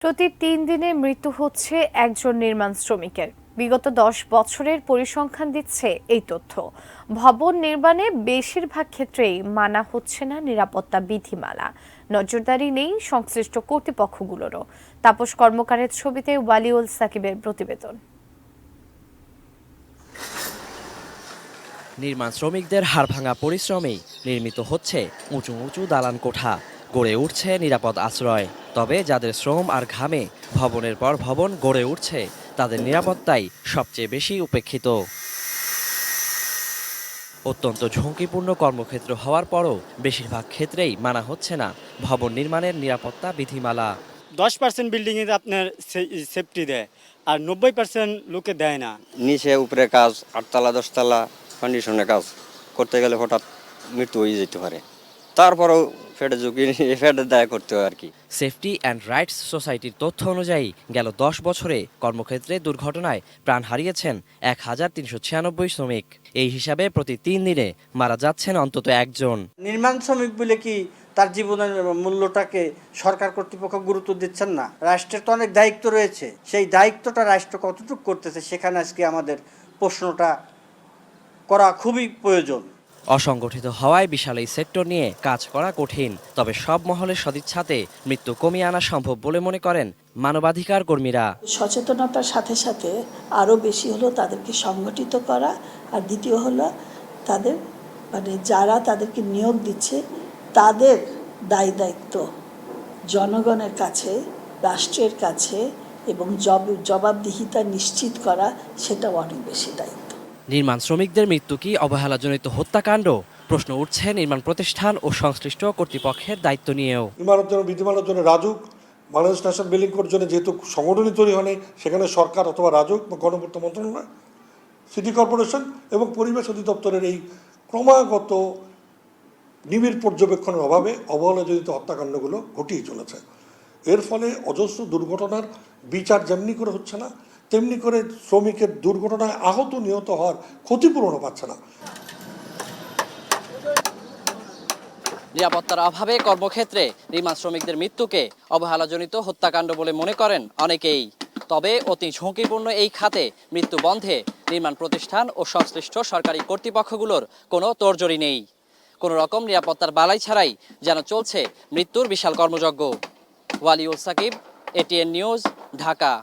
প্রতি ৩ দিনে মৃত্যু হচ্ছে একজন নির্মাণ শ্রমিকের। বিগত ১০ বছরের পরিসংখ্যান দিচ্ছে এই তথ্য। ভবন নির্মাণে বেশিরভাগ ক্ষেত্রেই মানা হচ্ছে না নিরাপত্তা বিধিমালা। নজরদারি নেই সংশ্লিষ্ট কর্তৃপক্ষগুলোরও। তাপস কর্মকারের ছবিতে ওয়ালিউল সাকিবের প্রতিবেদন। নির্মাণ শ্রমিকদের হাড়ভাঙা পরিশ্রমেই নির্মিত হচ্ছে উঁচু উঁচু দালান কোঠা, গড়ে উঠছে নিরাপদ আশ্রয়। তবে যাদের শ্রম আর ঘামে ভবনের পর ভবন গড়ে উঠছে, তাদের নিরাপত্তাই সবচেয়ে বেশি উপেক্ষিত। অত্যন্ত ঝুঁকিপূর্ণ কর্মক্ষেত্র হওয়ার পরও বেশিরভাগ ক্ষেত্রেই মানা হচ্ছে না ভবন নির্মাণের নিরাপত্তা বিধিমালা। 10% বিল্ডিংয়ে আপনার সেফটি দেয়, আর 90% লোকে দেয় না। নিচে উপরে কাজ 8তলা 10তলা কন্ডিশনে কাজ করতে গেলে হঠাৎ মৃত্যু হয়ে যেতে পারে, তারপরেও ফেটে ঝুঁকি ফেটে দায় করতে হয় আর কি। সেফটি অ্যান্ড রাইটস সোসাইটির তথ্য অনুযায়ী গেল 10 বছরে কর্মক্ষেত্রে দুর্ঘটনায় প্রাণ হারিয়েছেন 1396 শ্রমিক। এই হিসাবে প্রতি 3 দিনে মারা যাচ্ছেন অন্তত একজন। নির্মাণ শ্রমিক বলে কি তার জীবনের মূল্যটাকে সরকার কর্তৃপক্ষ গুরুত্ব দিচ্ছেন না? রাষ্ট্রের তো অনেক দায়িত্ব রয়েছে, সেই দায়িত্বটা রাষ্ট্র কতটুকু করতেছে সেখানে আজকে আমাদের প্রশ্নটা করা খুবই প্রয়োজন। অসংগঠিত হওয়ায় বিশাল এই সেক্টর নিয়ে কাজ করা কঠিন। তবে সব মহলের সদিচ্ছাতে মৃত্যু কমিয়ে আনা সম্ভব বলে মনে করেন মানবাধিকার কর্মীরা। সচেতনতার সাথে সাথে আরও বেশি হলো তাদেরকে সংগঠিত করা, আর দ্বিতীয় হলো তাদের যারা তাদেরকে নিয়োগ দিচ্ছে তাদের দায়িত্ব জনগণের কাছে, রাষ্ট্রের কাছে এবং জবাবদিহিতা নিশ্চিত করা, সেটাও অনেক বেশি দায়িত্ব। নির্মাণ শ্রমিকদের মৃত্যু কি অবহেলাজনিত হত্যাকাণ্ড? প্রশ্ন উঠছে নির্মাণ প্রতিষ্ঠান ও সংশ্লিষ্ট কর্তৃপক্ষের দায়িত্ব নিয়েও। ইমারতের বিধিমালার জন্য রাজুক, বাংলাদেশ ন্যাশনাল বিল্ডিং কোডের জন্য যেহেতু সংগঠনই তৈরি হয়নি, সেখানে সরকার অথবা রাজুক বা গণপূর্ত মন্ত্রণালয়, সিটি কর্পোরেশন এবং পরিবেশ অধিদপ্তরের এই ক্রমাগত নিবিড় পর্যবেক্ষণের অভাবে অবহেলাজনিত হত্যাকাণ্ডগুলো ঘটিয়ে চলেছে। এর ফলে অজস্র দুর্ঘটনার বিচার যেমনি করে হচ্ছে না, তেমনি করে শ্রমিকের দুর্ঘটনায় আহত নিহত হওয়ার ক্ষতিপূরণও পাচ্ছে না। নিরাপত্তার অভাবে কর্মক্ষেত্রে নির্মাণ শ্রমিকদের মৃত্যুকে অবহেলাজনিত হত্যাকাণ্ড বলে মনে করেন অনেকেই। তবে অতি ঝুঁকিপূর্ণ এই খাতে মৃত্যু বন্ধে নির্মাণ প্রতিষ্ঠান ও সংশ্লিষ্ট সরকারি কর্তৃপক্ষগুলোর কোনো তোড়জোড়ি নেই। কোনো রকম নিরাপত্তার বালাই ছাড়াই যেন চলছে মৃত্যুর বিশাল কর্মযজ্ঞ। ওয়ালিউল সাকিব, এটিএন নিউজ, ঢাকা।